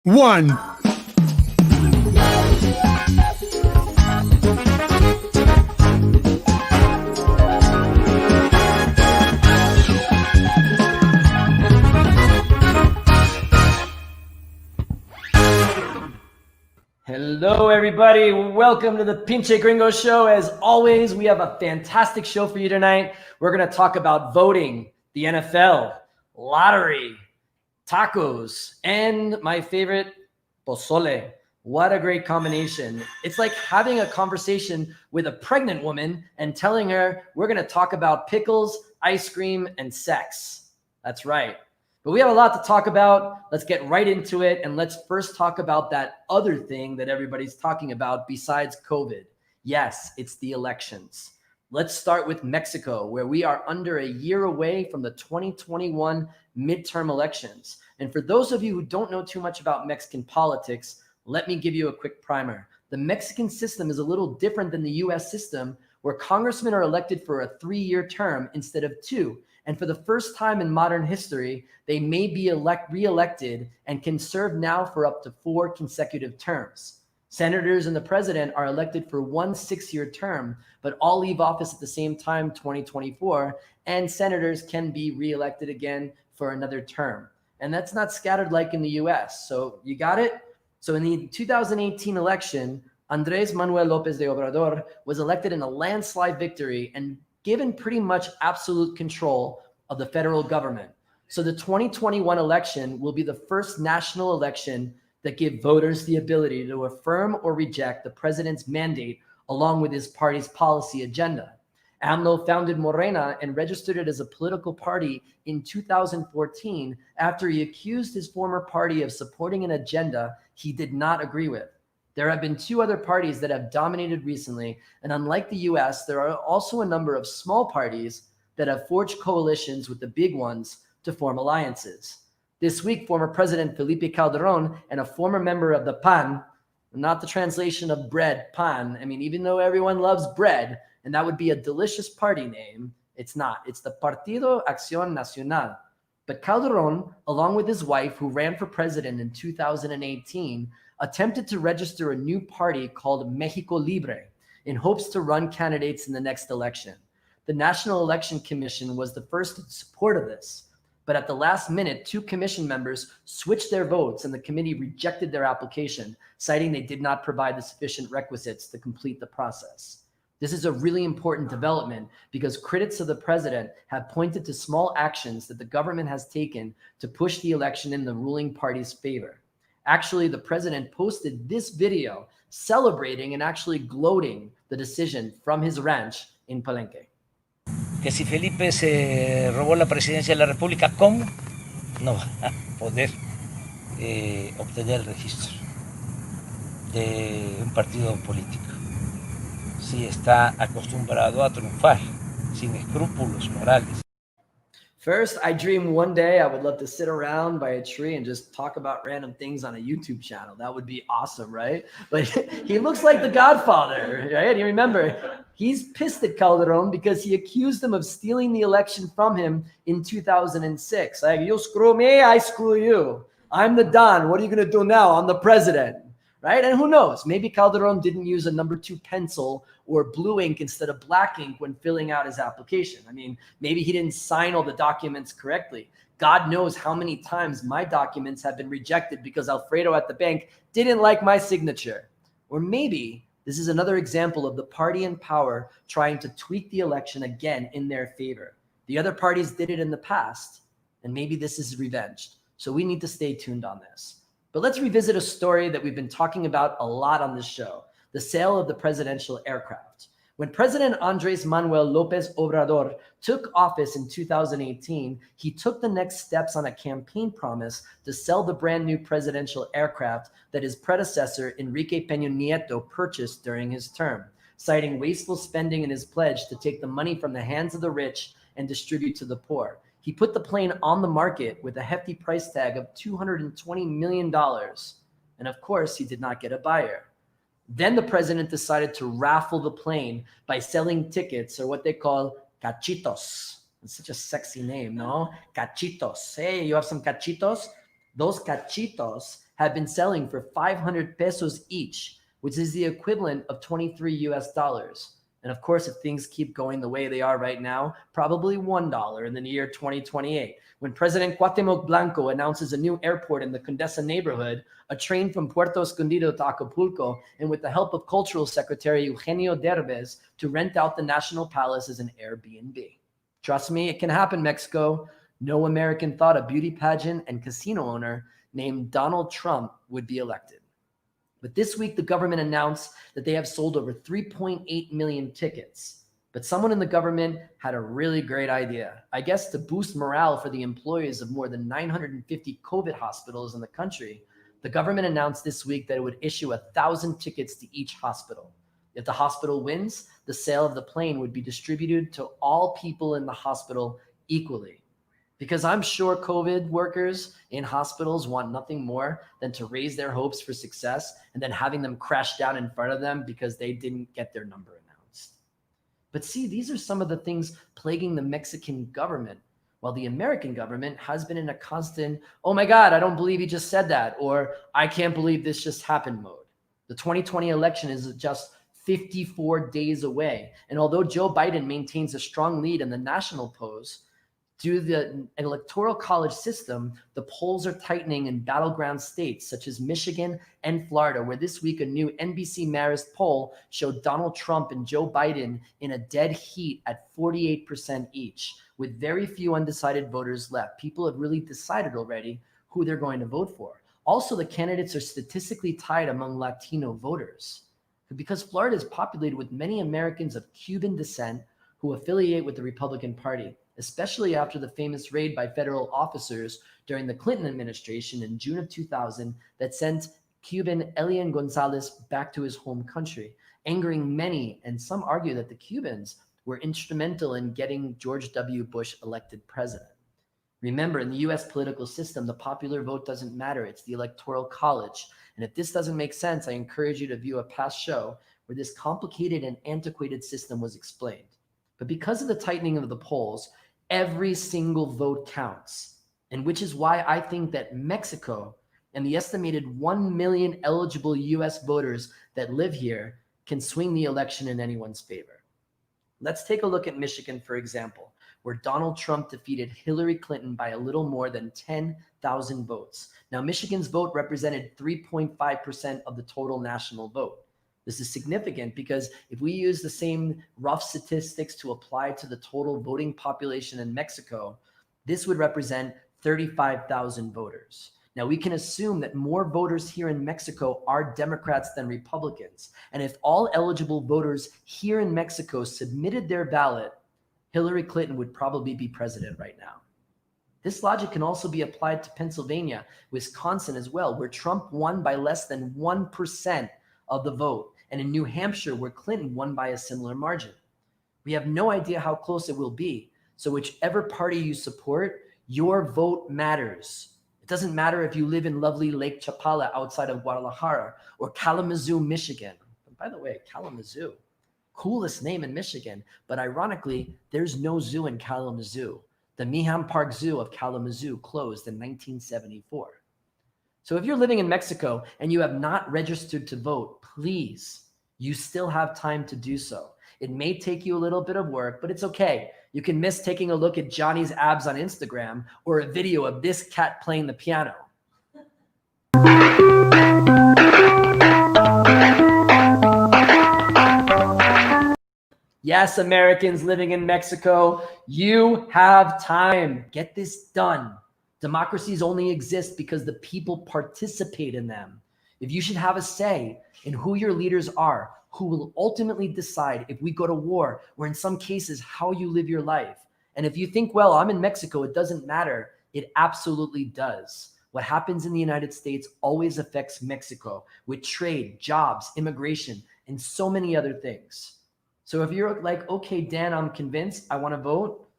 One. Hello, everybody. Welcome to the Pinche Gringo show. As always, we have a fantastic show for you tonight. We're going to talk about voting, the NFL, lottery, tacos, and my favorite, pozole. What a great combination. It's like having a conversation with a pregnant woman and telling her we're going to talk about pickles, ice cream, and sex. That's right. But we have a lot to talk about. Let's get right into it. And let's first talk about that other thing that everybody's talking about besides COVID. Yes, it's the elections. Let's start with Mexico, where we are under a year away from the 2021 midterm elections. And for those of you who don't know too much about Mexican politics, let me give you a quick primer. The Mexican system is a little different than the US system, where congressmen are elected for a 3-year term instead of 2. And for the first time in modern history, they may be re-elected and can serve now for up to 4 consecutive terms. Senators and the president are elected for 1 6-year term, but all leave office at the same time, 2024, and senators can be re-elected again for another term. And that's not scattered like in the US. So you got it? So in the 2018 election, Andrés Manuel López de Obrador was elected in a landslide victory and given pretty much absolute control of the federal government. So the 2021 election will be the first national election that give voters the ability to affirm or reject the president's mandate along with his party's policy agenda. AMLO founded Morena and registered it as a political party in 2014 after he accused his former party of supporting an agenda he did not agree with. There have been 2 other parties that have dominated recently, and unlike the US, there are also a number of small parties that have forged coalitions with the big ones to form alliances. This week, former President Felipe Calderón and a former member of the PAN, not the translation of bread, pan, I mean, even though everyone loves bread, and that would be a delicious party name, it's not. It's the Partido Acción Nacional. But Calderón, along with his wife, who ran for president in 2018, attempted to register a new party called Mexico Libre in hopes to run candidates in the next election. The National Election Commission was the first in support of this, but at the last minute, 2 commission members switched their votes and the committee rejected their application, citing they did not provide the sufficient requisites to complete the process. This is a really important development because critics of the president have pointed to small actions that the government has taken to push the election in the ruling party's favor. Actually, the president posted this video celebrating and actually gloating the decision from his ranch in Palenque. Que si Felipe se robó la presidencia de la República, ¿cómo? No va a poder obtener el registro de un partido político. Sí está acostumbrado a triunfar, sin escrúpulos morales. First, I dream one day I would love to sit around by a tree and just talk about random things on a YouTube channel. That would be awesome, right? But he looks like the Godfather, right? You remember, he's pissed at Calderon because he accused him of stealing the election from him in 2006. Like, you screw me, I screw you. I'm the Don. What are you going to do now? I'm the president, right? And who knows? Maybe Calderon didn't use a number 2 pencil or blue ink instead of black ink when filling out his application. I mean, maybe he didn't sign all the documents correctly. God knows how many times my documents have been rejected because Alfredo at the bank didn't like my signature. Or maybe this is another example of the party in power trying to tweak the election again in their favor. The other parties did it in the past, and maybe this is revenge. So we need to stay tuned on this. But let's revisit a story that we've been talking about a lot on this show, the sale of the presidential aircraft. When President Andrés Manuel López Obrador took office in 2018, he took the next steps on a campaign promise to sell the brand new presidential aircraft that his predecessor, Enrique Peña Nieto, purchased during his term, citing wasteful spending in his pledge to take the money from the hands of the rich and distribute to the poor. He put the plane on the market with a hefty price tag of $220 million. And of course, he did not get a buyer. Then the president decided to raffle the plane by selling tickets, or what they call cachitos. It's such a sexy name, no? Cachitos. Hey, you have some cachitos? Those cachitos have been selling for 500 pesos each, which is the equivalent of 23 US dollars. And of course, if things keep going the way they are right now, probably $1 in the year 2028. When President Cuauhtemoc Blanco announces a new airport in the Condesa neighborhood, a train from Puerto Escondido to Acapulco, and with the help of Cultural Secretary Eugenio Derbez to rent out the National Palace as an Airbnb. Trust me, it can happen, Mexico. No American thought a beauty pageant and casino owner named Donald Trump would be elected. But this week, the government announced that they have sold over 3.8 million tickets. But someone in the government had a really great idea. I guess to boost morale for the employees of more than 950 COVID hospitals in the country, the government announced this week that it would issue 1,000 tickets to each hospital. If the hospital wins, the sale of the plane would be distributed to all people in the hospital equally. Because I'm sure COVID workers in hospitals want nothing more than to raise their hopes for success and then having them crash down in front of them because they didn't get their number announced. But see, these are some of the things plaguing the Mexican government, while the American government has been in a constant, oh my God, I don't believe he just said that, or I can't believe this just happened mode. The 2020 election is just 54 days away. And although Joe Biden maintains a strong lead in the national polls, due to the electoral college system, the polls are tightening in battleground states such as Michigan and Florida, where this week a new NBC Marist poll showed Donald Trump and Joe Biden in a dead heat at 48% each, with very few undecided voters left. People have really decided already who they're going to vote for. Also, the candidates are statistically tied among Latino voters. Because Florida is populated with many Americans of Cuban descent who affiliate with the Republican Party, especially after the famous raid by federal officers during the Clinton administration in June of 2000 that sent Cuban Elian Gonzalez back to his home country, angering many, and some argue that the Cubans were instrumental in getting George W. Bush elected president. Remember, in the US political system, the popular vote doesn't matter. It's the electoral college. And if this doesn't make sense, I encourage you to view a past show where this complicated and antiquated system was explained. But because of the tightening of the polls, every single vote counts, and which is why I think that Mexico and the estimated 1 million eligible US voters that live here can swing the election in anyone's favor. Let's take a look at Michigan, for example, where Donald Trump defeated Hillary Clinton by a little more than 10,000 votes. Now, Michigan's vote represented 3.5% of the total national vote. This is significant because if we use the same rough statistics to apply to the total voting population in Mexico, this would represent 35,000 voters. Now, we can assume that more voters here in Mexico are Democrats than Republicans. And if all eligible voters here in Mexico submitted their ballot, Hillary Clinton would probably be president right now. This logic can also be applied to Pennsylvania, Wisconsin as well, where Trump won by less than 1% of the vote, and in New Hampshire, where Clinton won by a similar margin. We have no idea how close it will be. So whichever party you support, your vote matters. It doesn't matter if you live in lovely Lake Chapala outside of Guadalajara or Kalamazoo, Michigan. And by the way, Kalamazoo, coolest name in Michigan, but ironically, there's no zoo in Kalamazoo. The Meehan Park Zoo of Kalamazoo closed in 1974. So if you're living in Mexico and you have not registered to vote, please, you still have time to do so. It may take you a little bit of work, but it's okay. You can miss taking a look at Johnny's abs on Instagram or a video of this cat playing the piano. Yes, Americans living in Mexico, you have time. Get this done. Democracies only exist because the people participate in them. If you should have a say in who your leaders are, who will ultimately decide if we go to war, or in some cases, how you live your life. And if you think, well, I'm in Mexico, it doesn't matter. It absolutely does. What happens in the United States always affects Mexico with trade, jobs, immigration, and so many other things. So if you're like, okay, Dan, I'm convinced, I want to vote,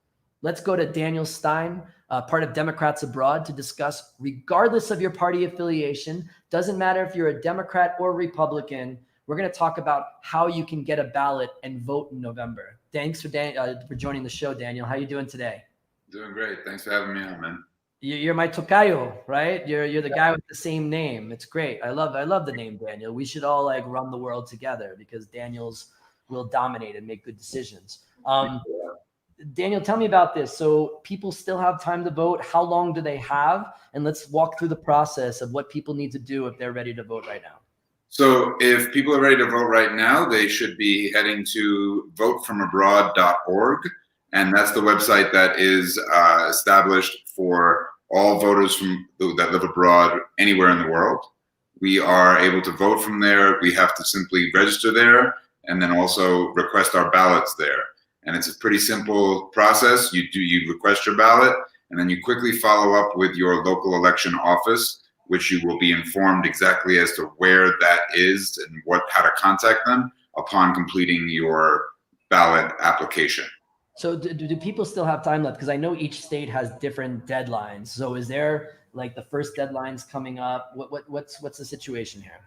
let's go to Daniel Stein, part of Democrats Abroad, to discuss, regardless of your party affiliation, doesn't matter if you're a Democrat or Republican, we're going to talk about how you can get a ballot and vote in November. Thanks for joining the show, Daniel. How are you doing today? Doing great. Thanks for having me on, man. You're my tocayo, right? You're the guy with the same name. It's great. I love the name Daniel. We should all like run the world together because Daniels will dominate and make good decisions. Daniel, tell me about this. So people still have time to vote. How long do they have? And let's walk through the process of what people need to do if they're ready to vote right now. So if people are ready to vote right now, they should be heading to votefromabroad.org. And that's the website that is established for all voters that live abroad anywhere in the world. We are able to vote from there. We have to simply register there and then also request our ballots there. And it's a pretty simple process. You request your ballot, and then you quickly follow up with your local election office, which you will be informed exactly as to where that is and how to contact them upon completing your ballot application. So do people still have time left? Because I know each state has different deadlines. So is there like the first deadline's coming up? What's the situation here?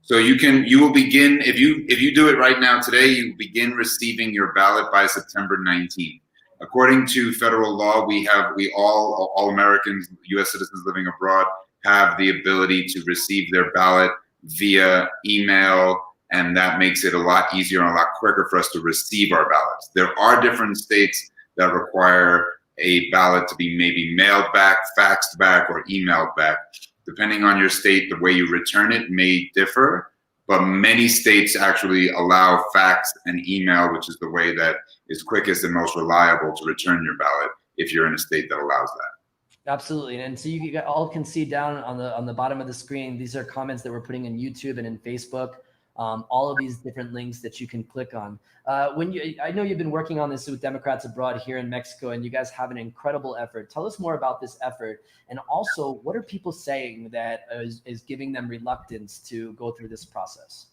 So you will begin, if you do it right now today, you begin receiving your ballot by September 19th. According to federal law, we all Americans, U.S. citizens living abroad, have the ability to receive their ballot via email, and that makes it a lot easier and a lot quicker for us to receive our ballots. There are different states that require a ballot to be maybe mailed back, faxed back, or emailed back. Depending on your state, the way you return it may differ, but many states actually allow fax and email, which is the way that is quickest and most reliable to return your ballot if you're in a state that allows that. Absolutely. And so you all can see down on the bottom of the screen, these are comments that we're putting in YouTube and in Facebook. All of these different links that you can click on. I know you've been working on this with Democrats abroad here in Mexico, and you guys have an incredible effort. Tell us more about this effort, and also what are people saying that is giving them reluctance to go through this process?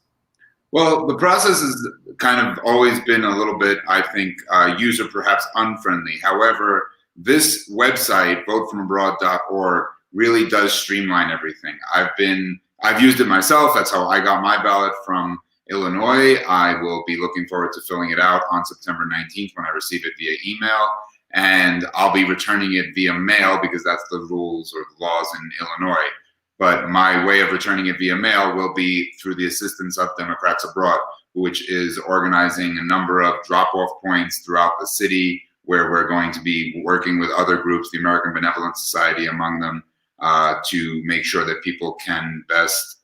Well, the process has kind of always been a little bit, I think, user perhaps unfriendly. However, this website, votefromabroad.org, really does streamline everything. I've used it myself. That's how I got my ballot from Illinois. I will be looking forward to filling it out on September 19th when I receive it via email. And I'll be returning it via mail because that's the rules or the laws in Illinois. But my way of returning it via mail will be through the assistance of Democrats Abroad, which is organizing a number of drop-off points throughout the city where we're going to be working with other groups, the American Benevolent Society among them, to make sure that people can best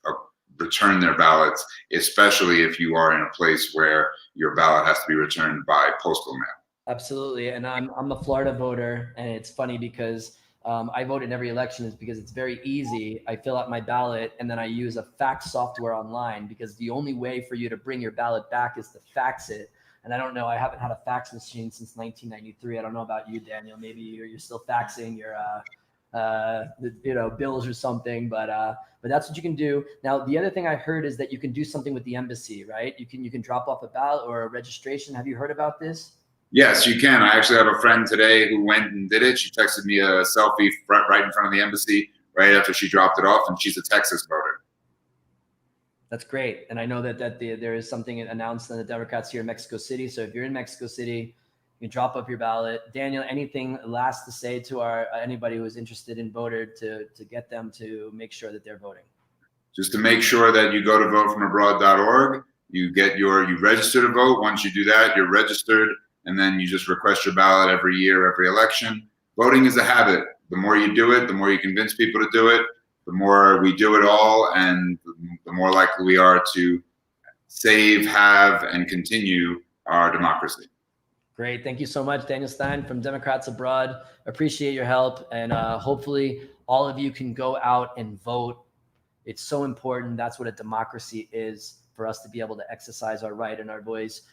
return their ballots, especially if you are in a place where your ballot has to be returned by postal mail. Absolutely. And I'm a Florida voter, and it's funny because I vote in every election is because it's very easy. I fill out my ballot and then I use a fax software online because the only way for you to bring your ballot back is to fax it. And I don't know, I haven't had a fax machine since 1993. I don't know about you, Daniel. Maybe you're still faxing your bills or something, but that's what you can do. Now, the other thing I heard is that you can do something with the embassy, right? You can drop off a ballot or a registration. Have you heard about this? Yes, you can. I actually have a friend today who went and did it. She texted me a selfie right in front of the embassy right after she dropped it off, and she's a Texas voter. That's great. And I know that there is something announced in the Democrats here in Mexico City. So if you're in Mexico City, you can drop up your ballot. Daniel, anything last to say to anybody who is interested in voter to get them to make sure that they're voting? Just to make sure that you go to votefromabroad.org, you register to vote. Once you do that, you're registered, and then you just request your ballot every year, every election. Voting is a habit. The more you do it, the more you convince people to do it, the more we do it all, and the more likely we are to save, have, and continue our democracy. Great. Thank you so much, Daniel Stein from Democrats Abroad. Appreciate your help. And hopefully all of you can go out and vote. It's so important. That's what a democracy is, for us to be able to exercise our right and our voice.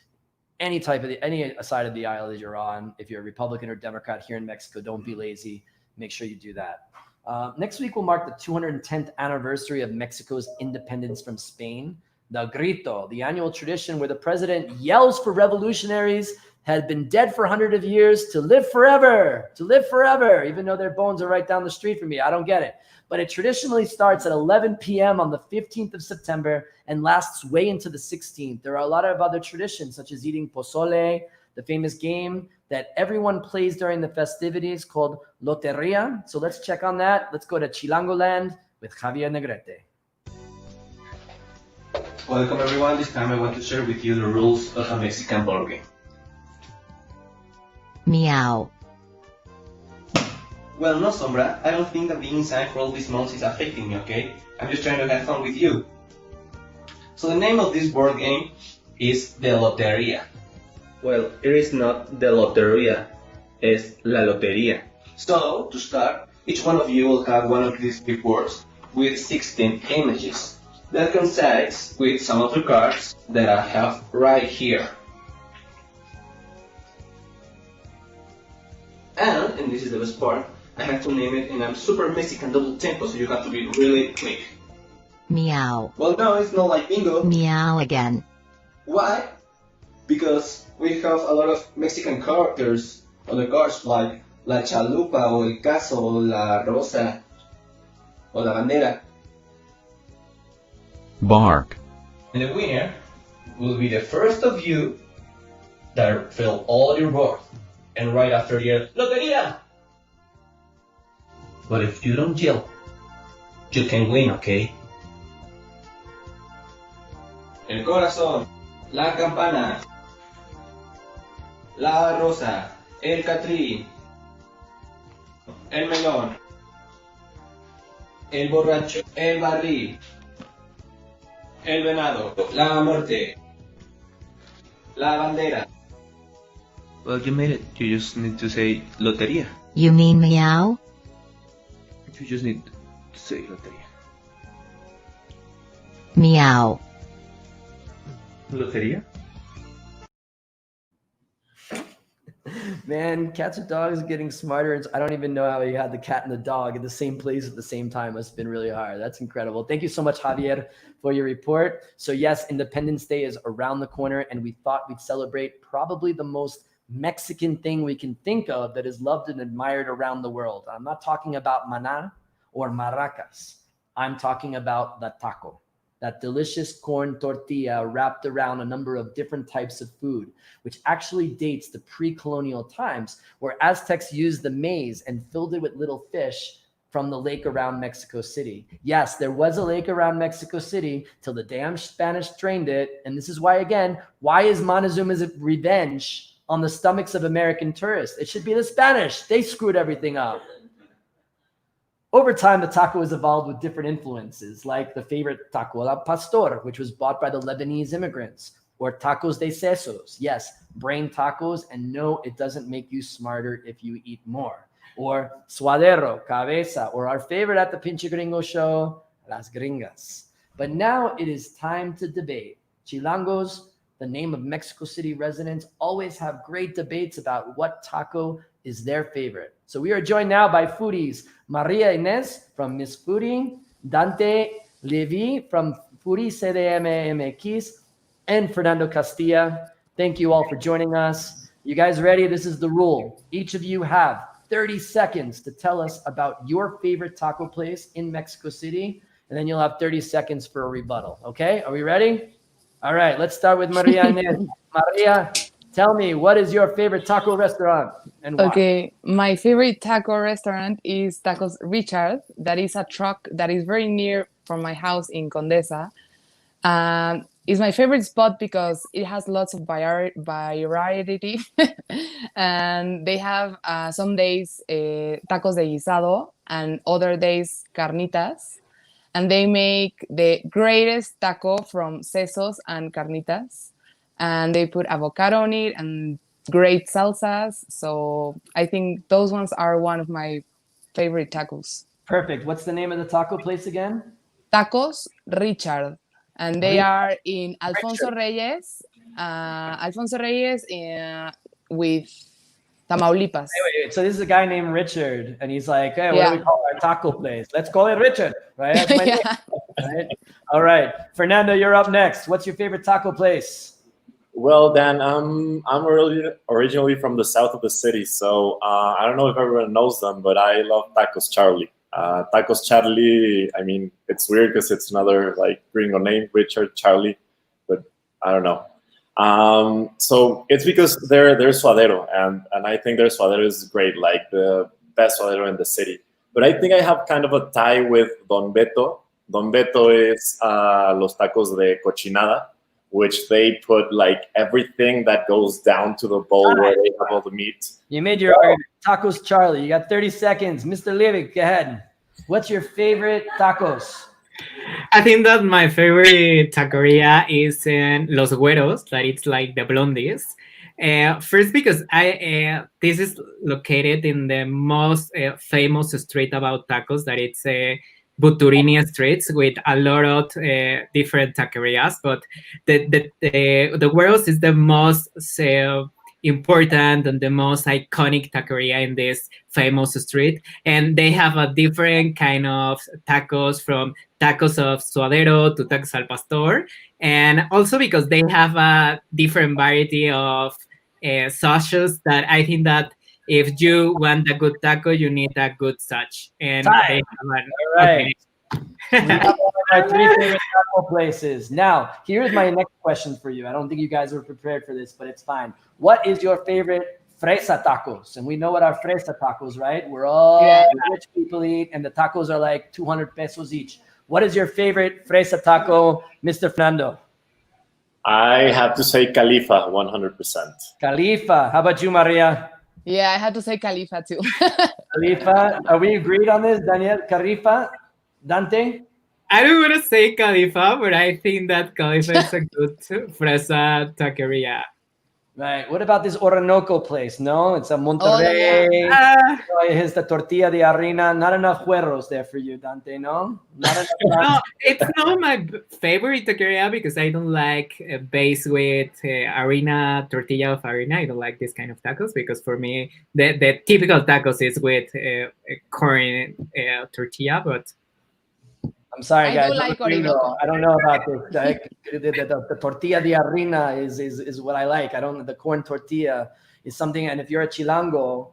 Any side of the aisle that you're on, if you're a Republican or Democrat here in Mexico, don't be lazy. Make sure you do that. Next week will mark the 210th anniversary of Mexico's independence from Spain. The Grito, the annual tradition where the president yells for revolutionaries had been dead for 100 years to live forever, even though their bones are right down the street from me. I don't get it. But it traditionally starts at 11 p.m. on the 15th of September and lasts way into the 16th. There are a lot of other traditions, such as eating pozole, the famous game that everyone plays during the festivities called Loteria. So let's check on that. Let's go to Chilango Land with Javier Negrete. Welcome everyone, this time I want to share with you the rules of a Mexican board game. Meow. Well, no Sombra, I don't think that being inside for all these months is affecting me, okay? I'm just trying to have fun with you. So the name of this board game is the Loteria. Well, it is not the Loteria, it's la Loteria. So, to start, each one of you will have one of these big boards with 16 images that coincides with some of the cards that I have right here. And this is the best part, I have to name it in a super Mexican double tempo, so you have to be really quick. Meow. Well, no, it's not like bingo. Meow again. Why? Because we have a lot of Mexican characters on the cards, like La Chalupa, o El Caso, o La Rosa, o La Bandera. Bark. And the winner will be the first of you that fill all your board. And right after your Loteria! But if you don't yell, you can win, okay? El corazón, la campana, la rosa, el catrí, el melón, el borracho, el barril, el venado, la muerte, la bandera. Well, you made it. You just need to say Loteria. You mean meow? You just need to say Loteria. Meow. Loteria? Man, cats and dogs are getting smarter. I don't even know how you had the cat and the dog in the same place at the same time. Must have been really hard. That's incredible. Thank you so much, Javier, for your report. So yes, Independence Day is around the corner, and we thought we'd celebrate probably the most Mexican thing we can think of that is loved and admired around the world. I'm not talking about maná or maracas. I'm talking about the taco, that delicious corn tortilla wrapped around a number of different types of food, which actually dates to pre-colonial times, where Aztecs used the maize and filled it with little fish from the lake around Mexico City. Yes, there was a lake around Mexico City till the damn Spanish drained it. And this is why, again, why is Montezuma's revenge on the stomachs of American tourists? It should be the Spanish. They screwed everything up. Over time, the taco has evolved with different influences, like the favorite taco al pastor, which was bought by the Lebanese immigrants, or tacos de sesos. Yes, brain tacos, and no, it doesn't make you smarter if you eat more. Or suadero, cabeza, or our favorite at the Pinche Gringo show, las gringas. But now it is time to debate. Chilangos, the name of Mexico City residents, always have great debates about what taco is their favorite. So we are joined now by foodies Maria Inez from Miss Foodie, Dante Levi from Foodie CDMMX, and Fernando Castilla. Thank you all for joining us. You guys ready? This is the rule. Each of you have 30 seconds to tell us about your favorite taco place in Mexico City, and then you'll have 30 seconds for a rebuttal. Okay, are we ready? All right, let's start with Maria Inez. Maria, tell me, what is your favorite taco restaurant and why? Okay, my favorite taco restaurant is Tacos Richard. That is a truck that is very near from my house in Condesa. It's my favorite spot because it has lots of variety. And they have some days tacos de guisado and other days carnitas. And they make the greatest taco from sesos and carnitas. And they put avocado on it and great salsas. So I think those ones are one of my favorite tacos. Perfect. What's the name of the taco place again? Tacos Richard. And they are in Alfonso Reyes. With Tamaulipas. Wait. So this is a guy named Richard, and he's like, hey, what do we call our taco place? Let's call it Richard, right? That's my name. Right? All right. Fernando, you're up next. What's your favorite taco place? Well, Dan, I'm originally from the south of the city, so I don't know if everyone knows them, but I love Tacos Charlie. Tacos Charlie, I mean, it's weird because it's another like Gringo name, Richard Charlie, but I don't know. So it's because they're suadero, and I think their suadero is great, like the best suadero in the city. But I think I have kind of a tie with Don Beto. Don Beto is los tacos de cochinada, which they put like everything that goes down to the bowl where they have all the meat. You made your argument. Tacos Charlie, you got 30 seconds. Mr. Livick, go ahead. What's your favorite tacos? I think that my favorite taqueria is in Los Güeros, that it's like the blondies. First, because this is located in the most famous street about tacos, that it's Buturini streets with a lot of different taquerias. But the Güeros is the most important and the most iconic taqueria in this famous street, and they have a different kind of tacos, from tacos of suadero to tacos al pastor, and also because they have a different variety of sauces that I think that if you want a good taco, you need a good sauce. And they have an, all right. We have one of my 3 favorite taco places. Now, here's my next question for you. I don't think you guys were prepared for this, but it's fine. What is your favorite fresa tacos? And we know what our fresa tacos, right? We're all rich people eat, and the tacos are like 200 pesos each. What is your favorite fresa taco, Mr. Fernando? I have to say Califa, 100%. Califa. How about you, Maria? Yeah, I had to say Califa too. Califa. Are we agreed on this, Daniel? Califa? Dante? I don't want to say Califa, but I think that Califa is a good fresa taqueria. Right. What about this Orinoco place? No, it's a Monterrey. Here's the tortilla de harina. Not enough huerros there for you, Dante, no? Not enough. No, it's not my favorite taqueria because I don't like base with harina, tortilla of harina. I don't like this kind of tacos because for me, the typical tacos is with corn tortilla, but I'm sorry, guys. I do like Orinoco. I don't know about this. The tortilla de harina is what I like. I don't. The corn tortilla is something, and if you're a Chilango,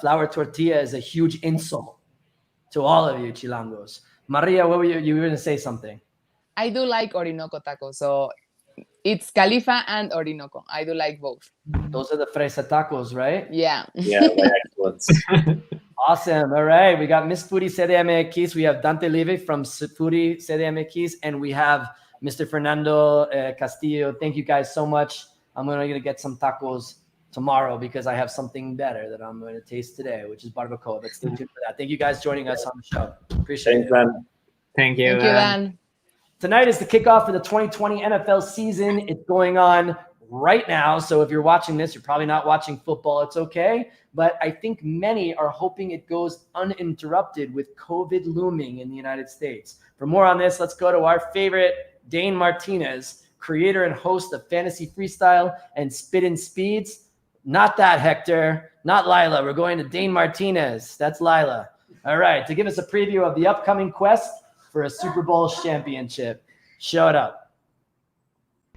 flour tortilla is a huge insult to all of you Chilangos. Maria, what were you were going to say something? I do like Orinoco tacos, so it's Califa and Orinoco. I do like both. Those are the fresa tacos, right? Yeah. Yeah, excellent. Awesome. All right. We got Miss Foodie CDMX. We have Dante Leve from Foodie CDMX. And we have Mr. Fernando Castillo. Thank you guys so much. I'm going to get some tacos tomorrow because I have something better that I'm going to taste today, which is barbacoa. But stay tuned for that. Thank you guys joining us on the show. Appreciate it. Dan. Thank you. Thank you, Dan. Tonight is the kickoff for the 2020 NFL season. It's going on right now. So if you're watching this, you're probably not watching football. It's okay. But I think many are hoping it goes uninterrupted with COVID looming in the United States. For more on this, let's go to our favorite, Dane Martinez, creator and host of Fantasy Freestyle and Spit and Speeds. Not that, Hector. Not Lila. We're going to Dane Martinez. That's Lila. All right. To give us a preview of the upcoming quest for a Super Bowl championship. Show it up.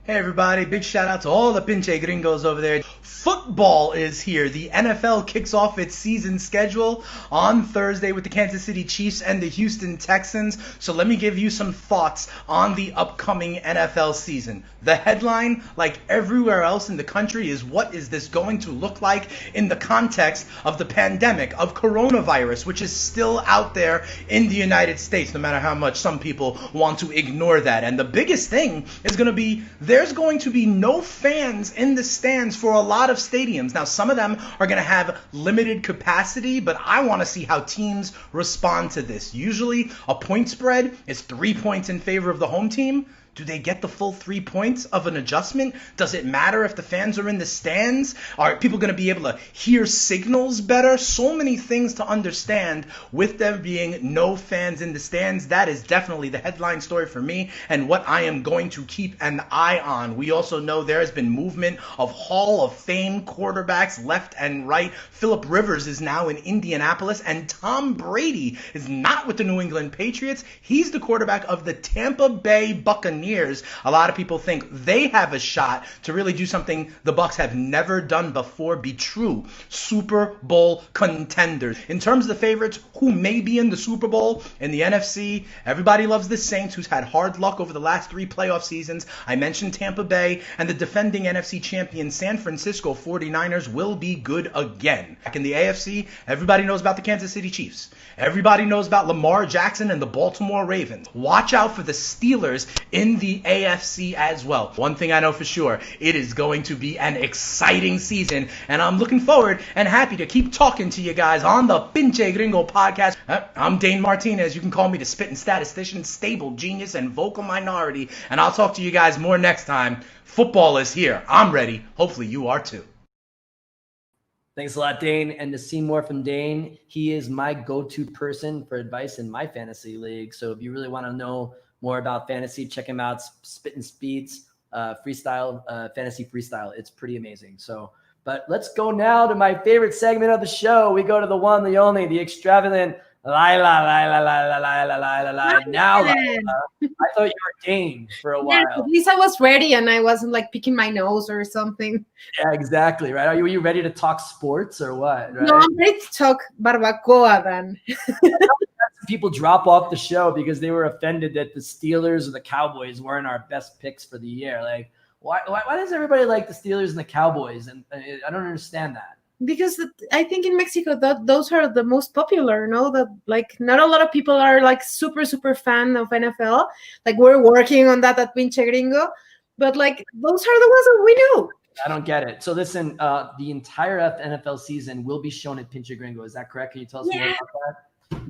Hey everybody, big shout out to all the Pinche Gringos over there. Football is here. The NFL kicks off its season schedule on Thursday with the Kansas City Chiefs and the Houston Texans. So let me give you some thoughts on the upcoming NFL season. The headline, like everywhere else in the country, is what is this going to look like in the context of the pandemic of coronavirus, which is still out there in the United States, no matter how much some people want to ignore that. And the biggest thing is going to be there's going to be no fans in the stands for a lot of stadiums. Now, some of them are going to have limited capacity, but I want to see how teams respond to this. Usually, a point spread is 3 points in favor of the home team. Do they get the full 3 points of an adjustment? Does it matter if the fans are in the stands? Are people going to be able to hear signals better? So many things to understand with there being no fans in the stands. That is definitely the headline story for me and what I am going to keep an eye on. We also know there has been movement of Hall of Fame quarterbacks left and right. Phillip Rivers is now in Indianapolis, and Tom Brady is not with the New England Patriots. He's the quarterback of the Tampa Bay Buccaneers. A lot of people think they have a shot to really do something the Bucs have never done before, be true Super Bowl contenders. In terms of the favorites, who may be in the Super Bowl in the NFC, everybody loves the Saints, who's had hard luck over the last 3 playoff seasons. I mentioned Tampa Bay and the defending NFC champion San Francisco 49ers will be good again. Back in the AFC, everybody knows about the Kansas City Chiefs. Everybody knows about Lamar Jackson and the Baltimore Ravens. Watch out for the Steelers in the AFC as well. One thing I know for sure, it is going to be an exciting season, and I'm looking forward and happy to keep talking to you guys on the Pinche Gringo podcast. I'm Dane Martinez. You can call me the spitting statistician, stable genius, and vocal minority, and I'll talk to you guys more next time. Football is here. I'm ready. Hopefully you are too. Thanks a lot, Dane. And to see more from Dane, he is my go-to person for advice in my fantasy league. So if you really want to know more about fantasy, check him out. Spit and Speeds, freestyle, fantasy freestyle. It's pretty amazing. So, but let's go now to my favorite segment of the show. We go to the one, the only, the extravagant Lila. Now, Lila, I thought you were Dane for a while. Yeah, at least I was ready and I wasn't like picking my nose or something. Yeah, exactly. Right. Were you ready to talk sports or what? Right? No, I'm ready to talk barbacoa then. People drop off the show because they were offended that the Steelers or the Cowboys weren't our best picks for the year. Like, why does everybody like the Steelers and the Cowboys? And I don't understand that. Because I think in Mexico those are the most popular, no? That like not a lot of people are like super fan of NFL. Like we're working on that at Pinche Gringo, but like those are the ones that we know. I don't get it. So listen, the entire NFL season will be shown at Pinche Gringo. Is that correct? Can you tell us more about that?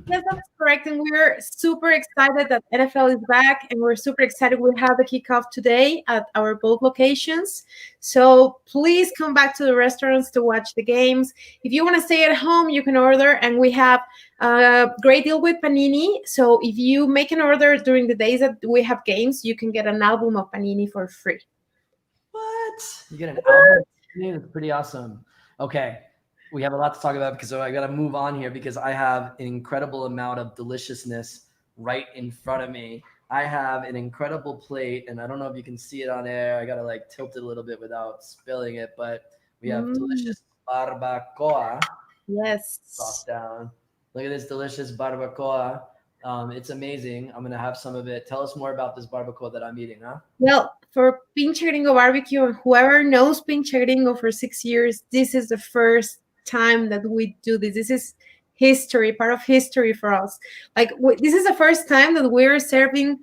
Yes, that's correct. And we're super excited that NFL is back, and we're super excited we have the kickoff today at our both locations. So please come back to the restaurants to watch the games. If you want to stay at home, you can order, and we have a great deal with Panini. So if you make an order during the days that we have games, you can get an album of Panini for free. What? You get an album? That's pretty awesome. Okay. We have a lot to talk about because I got to move on here because I have an incredible amount of deliciousness right in front of me. I have an incredible plate, and I don't know if you can see it on air. I got to like tilt it a little bit without spilling it, but we have delicious barbacoa. Yes. Sauce down. Look at this delicious barbacoa. It's amazing. I'm going to have some of it. Tell us more about this barbacoa that I'm eating, huh? Well, for Pinche Gringo Barbecue, whoever knows Pinche Gringo for 6 years, this is the first time that we do this. This is history, part of history for us. Like this is the first time that we're serving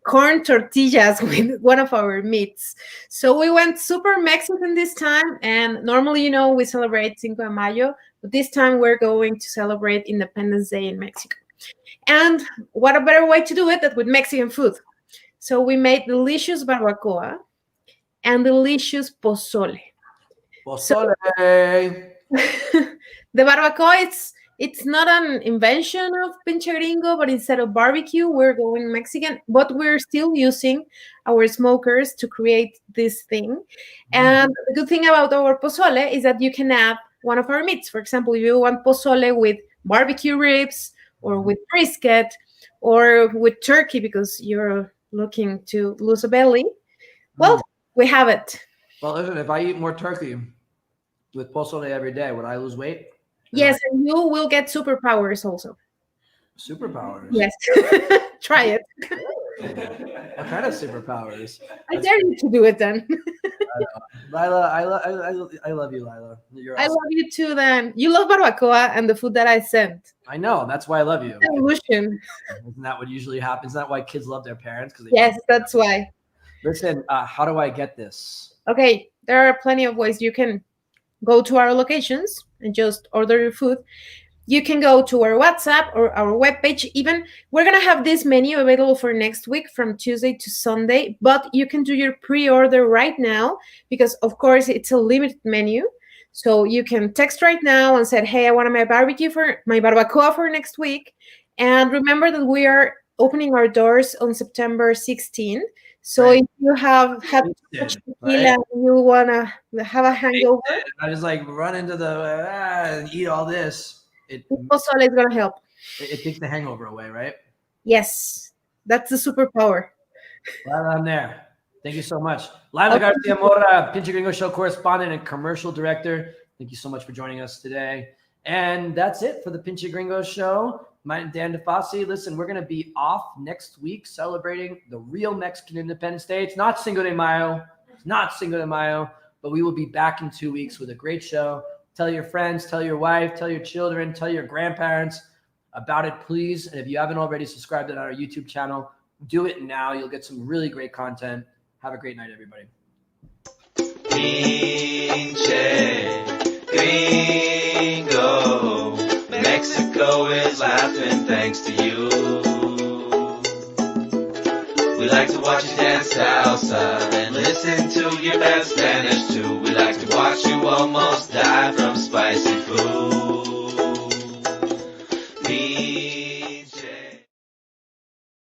corn tortillas with one of our meats. So we went super Mexican this time, and normally, you know, we celebrate Cinco de Mayo, but this time we're going to celebrate Independence Day in Mexico. And what a better way to do it than with Mexican food. So we made delicious barbacoa and delicious pozole. Pozole. The barbacoa, it's not an invention of Pinche Gringo, but instead of barbecue, we're going Mexican, but we're still using our smokers to create this thing. And the good thing about our pozole is that you can add one of our meats. For example, if you want pozole with barbecue ribs or with brisket or with turkey because you're looking to lose a belly, well, we have it. Well, listen, if I eat more turkey with pozole every day, would I lose weight? Yes, and you will get superpowers also. Superpowers? Yes. Try it. What kind of superpowers? I dare you to do it then. Lila, I love you, Lila. You're awesome. I love you too then. You love barbacoa and the food that I sent. I know. That's why I love you. Evolution. Isn't that what usually happens? Isn't that why kids love their parents? Yes, that's why. Listen, how do I get this? Okay, there are plenty of ways. You can go to our locations and just order your food. You can go to our WhatsApp or our webpage. Even we're going to have this menu available for next week from Tuesday to Sunday, but you can do your pre-order right now because, of course, it's a limited menu. So you can text right now and say, hey, I want my barbacoa for next week. And remember that we are opening our doors on September 16th. So if you have had tequila and you want to have a hangover. I just like run into the and eat all this. Pozole is going to help. It takes the hangover away, right? Yes. That's the superpower. Lila, I'm there. Thank you so much. Lila Garcia Mora, Pinche Gringo Show correspondent and commercial director. Thank you so much for joining us today. And that's it for the Pinche Gringo show. My Dan DeFossi. Listen, we're going to be off next week celebrating the real Mexican Independence Day. It's not Cinco de Mayo. It's not Cinco de Mayo, but we will be back in 2 weeks with a great show. Tell your friends, tell your wife, tell your children, tell your grandparents about it, please. And if you haven't already subscribed to our YouTube channel, do it now. You'll get some really great content. Have a great night, everybody. Pinche Gringo, Mexico is laughing thanks to you. We like to watch you dance salsa and listen to your bad Spanish too. We like to watch you almost die from spicy food.